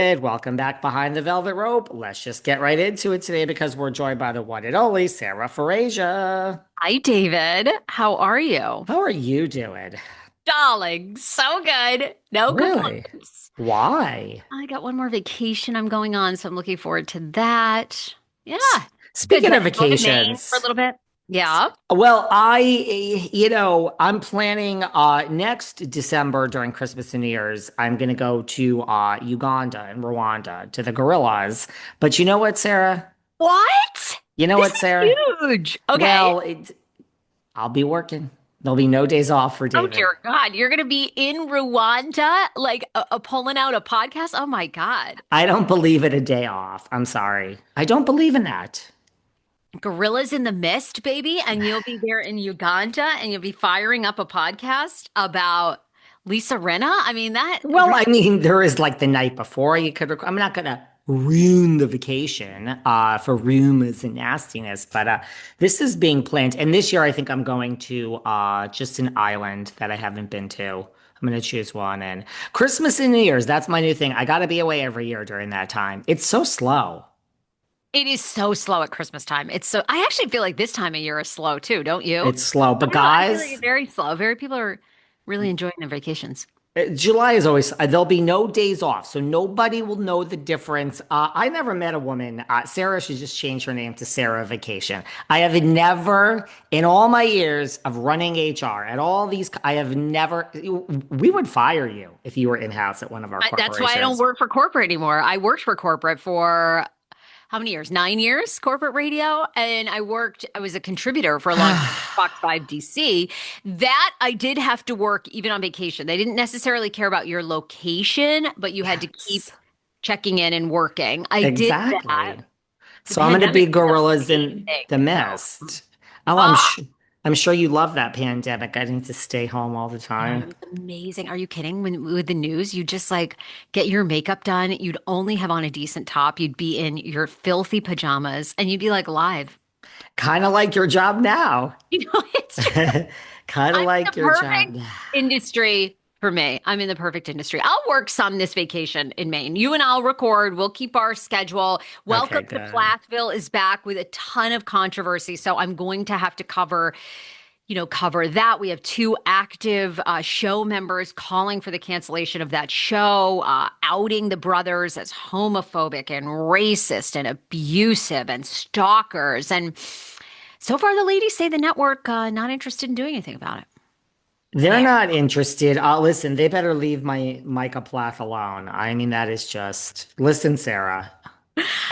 Welcome back behind the velvet rope. Let's just get right into it today because we're joined by the one and only Sarah Farasia. Hi, David. How are you? How are you doing? Darling, so good. No Really? complaints. Why? I got one more vacation I'm going on, so I'm looking forward to that. Yeah, S- it's good. Speaking But of going to Maine for a vacations, little bit. Yeah. I'm planning next December during Christmas and New Year's, I'm gonna go to Uganda and Rwanda to the gorillas. But you know what, Sarah? What? You know This what, is Sarah? huge. Okay. Well, I'll be working. There'll be no days off for Oh, David. dear God. You're going to be in Rwanda, like pulling out a podcast? Oh, my God. I don't believe in a day off. I'm sorry. I don't believe in that. Gorillas in the Mist, baby. And you'll be there in Uganda and you'll be firing up a podcast about Lisa Rinna. I mean, that Well, I mean, there is like the night before you could. I'm not gonna ruin the vacation for rumors and nastiness, but this is being planned. And this year, I think I'm going to just an island that I haven't been to. I'm gonna choose one. And Christmas and New Year's, that's my new thing. I gotta be away every year during that time. It's so slow. it is so slow at Christmas time. It's so, I actually feel like this time of year is slow too, don't you? It's slow. I But don't know. I feel like it's guys, very slow. Very people are really enjoying their vacations. July is always, there'll be no days off, so nobody will know the difference. I never met a woman. Sarah should just change her name to Sarah Vacation. I have never, in all my years of running HR at all these, I have never, we would fire you if you were in-house at one of our That's why I don't corporations. work for corporate anymore. I worked for corporate for how many years? 9 years, corporate radio. And I was a contributor for a long time, Fox 5 DC. That I did have to work even on vacation. They didn't necessarily care about your location, but you had to keep Yes, checking in and working. I did that. exactly. The So I'm going to be pandemic was gorillas in amazing. the So, mist. Oh, oh, I'm sure you love that pandemic. I need to stay home all the I know time. it was amazing. Are you kidding? When with the news, you just like get your makeup done. You'd only have on a decent top. You'd be in your filthy pajamas, and you'd be like live. Kind of like your job now. It's true. Kind of I'm in like the your job perfect now. industry for me. I'm in the perfect industry. I'll work some this vacation in Maine. You and I'll record. We'll keep our schedule. Okay, Welcome to good. Plathville is back with a ton of controversy. So I'm going to have to cover that. We have two active show members calling for the cancellation of that show, outing the brothers as homophobic and racist and abusive and stalkers. And so far, the ladies say the network not interested in doing anything about it. They're Fair. not interested. Listen, they better leave my Micah Plath alone. I mean, that is just, listen, Sarah,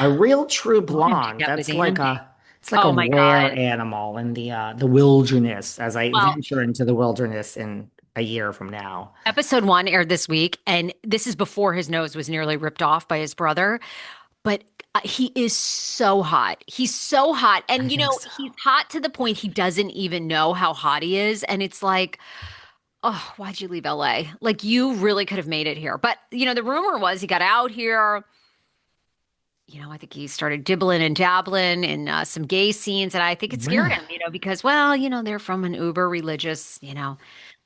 a real true Wanted to blonde. get with That's Andy. like a Oh my rare God. animal in the wilderness as I Well, venture into the wilderness in a year from now. episode one aired this week, and this is before his nose was nearly ripped off by his brother. But he is so hot. He's so hot. I And, think so. he's hot to the point he doesn't even know how hot he is. And it's like, oh, why'd you leave LA? Like, you really could have made it here. But, the rumor was he got out here. I think he started dibbling and dabbling in some gay scenes. And I think it scared Really? him, because, well, they're from an uber religious,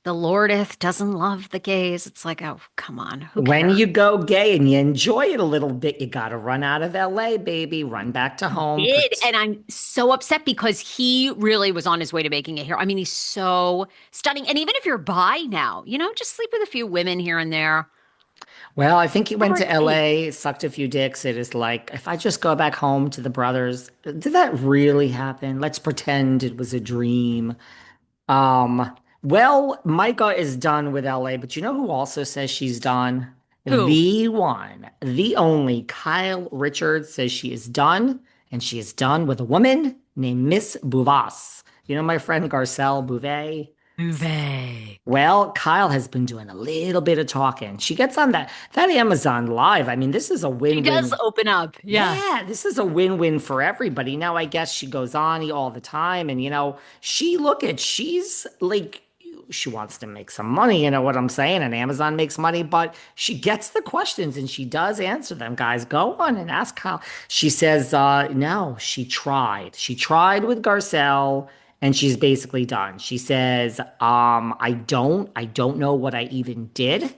the Lordeth doesn't love the gays. It's like, oh, come on. Who When cares? you go gay and you enjoy it a little bit, you got to run out of LA, baby. Run back to home. Did. And I'm so upset because he really was on his way to making it here. I mean, he's so stunning. And even if you're bi now, just sleep with a few women here and there. Well, I think he went Whatever to it takes. LA, sucked a few dicks. It is like, if I just go back home to the brothers, did that really happen? Let's pretend it was a dream. Well, Micah is done with LA, but you know who also says she's done? Who? The one, the only Kyle Richards says she is done, and she is done with a woman named Miss Bouvas. You know my friend Garcelle Bouvet? Uwe. Well, Kyle has been doing a little bit of talking. She gets on that Amazon Live. I mean, this is a She does win-win. open up. Yeah. Yeah, this is a win-win for everybody. Now, I guess she goes on all the time, and she's like she wants to make some money, you know what I'm saying? And Amazon makes money, but she gets the questions and she does answer them. Guys, go on and ask Kyle. She says, no, she tried. She tried with Garcelle and she's basically done. She says, I don't know what I even did.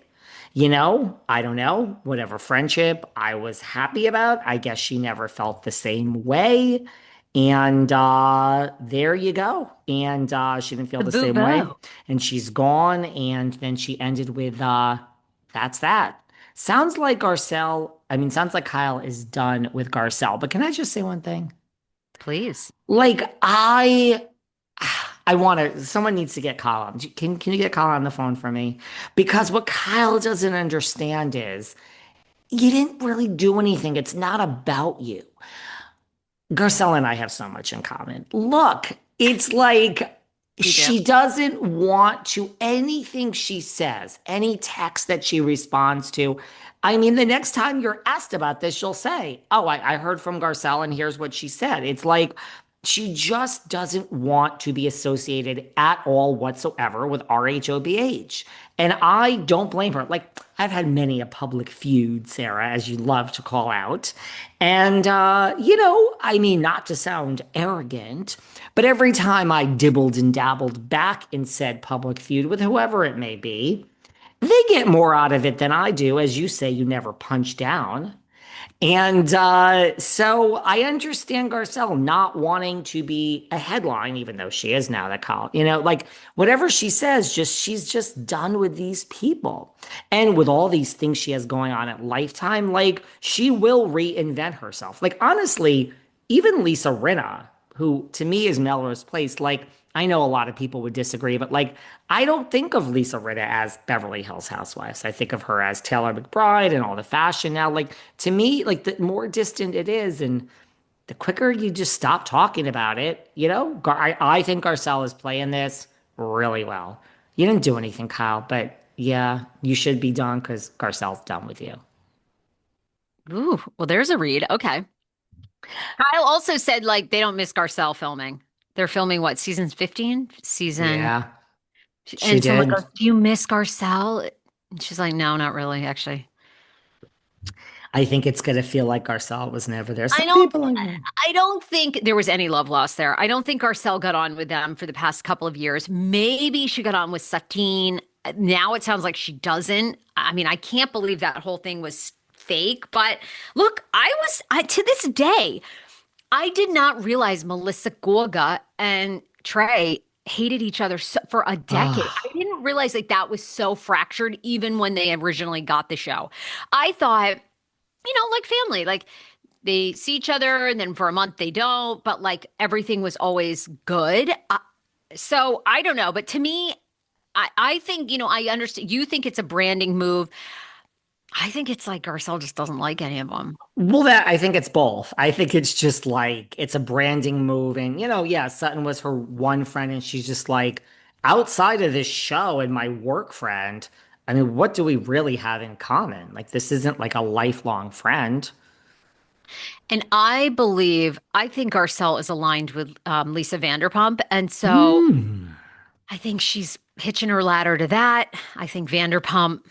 I don't know, whatever friendship I was happy about, I guess she never felt the same way. And there you go. And she didn't feel The the boot same way. bow. And she's gone. And then she ended with that's that. Sounds like Garcelle, I mean, sounds like Kyle is done with Garcelle. But can I just say one thing? Please. Like I want to. Someone needs to get Kyle on. Can you get Kyle on the phone for me? Because what Kyle doesn't understand is you didn't really do anything. It's not about you. Garcelle and I have so much in common. Look, it's like You do. she doesn't want to, anything she says, any text that she responds to. I mean, the next time you're asked about this, she'll say, "Oh, I heard from Garcelle and here's what she said." It's like she just doesn't want to be associated at all whatsoever with RHOBH. And I don't blame her. Like, I've had many a public feud, Sarah, as you love to call out. And, I mean, not to sound arrogant, but every time I dibbled and dabbled back in said public feud with whoever it may be, they get more out of it than I do. As you say, you never punch down. And so I understand Garcelle not wanting to be a headline, even though she is now that call. Like whatever she says, she's just done with these people. And with all these things she has going on at Lifetime, like she will reinvent herself. Like honestly, even Lisa Rinna, who to me is Melrose Place, like I know a lot of people would disagree, but like I don't think of Lisa Rinna as Beverly Hills Housewives. I think of her as Taylor McBride and all the fashion now. Like to me, like the more distant it is, and the quicker you just stop talking about it, I think Garcelle is playing this really well. You didn't do anything, Kyle, but yeah, you should be done because Garcelle's done with you. Ooh, well, there's a read. Okay. Kyle also said like they don't miss Garcelle filming. They're filming what, season 15? Yeah, she And someone did. goes, "Do you miss Garcelle?" And she's like, "No, not really, actually." I think it's gonna feel like Garcelle was never there. I Some don't people, I don't think there was any love lost there. I don't think Garcelle got on with them for the past couple of years. Maybe she got on with Satine. Now it sounds like she doesn't. I mean, I can't believe that whole thing was fake, but look, to this day, I did not realize Melissa Gorga and Trey hated each other for a decade. I oh, didn't realize like that was so fractured even when they originally got the show. I thought, like family, like they see each other and then for a month they don't, but like everything was always good. So I don't know, but to me, I think, I understand. You think it's a branding move. I think it's like Garcelle just doesn't like any of them. well, that I think it's both. I think it's just like it's a branding move, and yeah, Sutton was her one friend, and she's just like outside of this show and my work friend. I mean, what do we really have in common? Like, this isn't like a lifelong friend. And I think Garcelle is aligned with Lisa Vanderpump. And so Hmm. I think she's hitching her ladder to that. I think Vanderpump,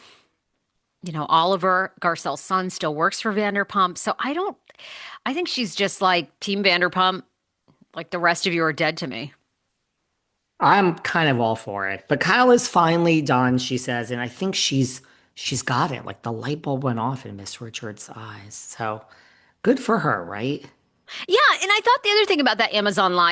Oliver, Garcelle's son, still works for Vanderpump. So I think she's just like Team Vanderpump, like the rest of you are dead to me. I'm kind of all for it. But Kyle is finally done, she says, and I think she's got it. Like the light bulb went off in Miss Richards' eyes. So good for her, right? Yeah. And I thought the other thing about that Amazon Live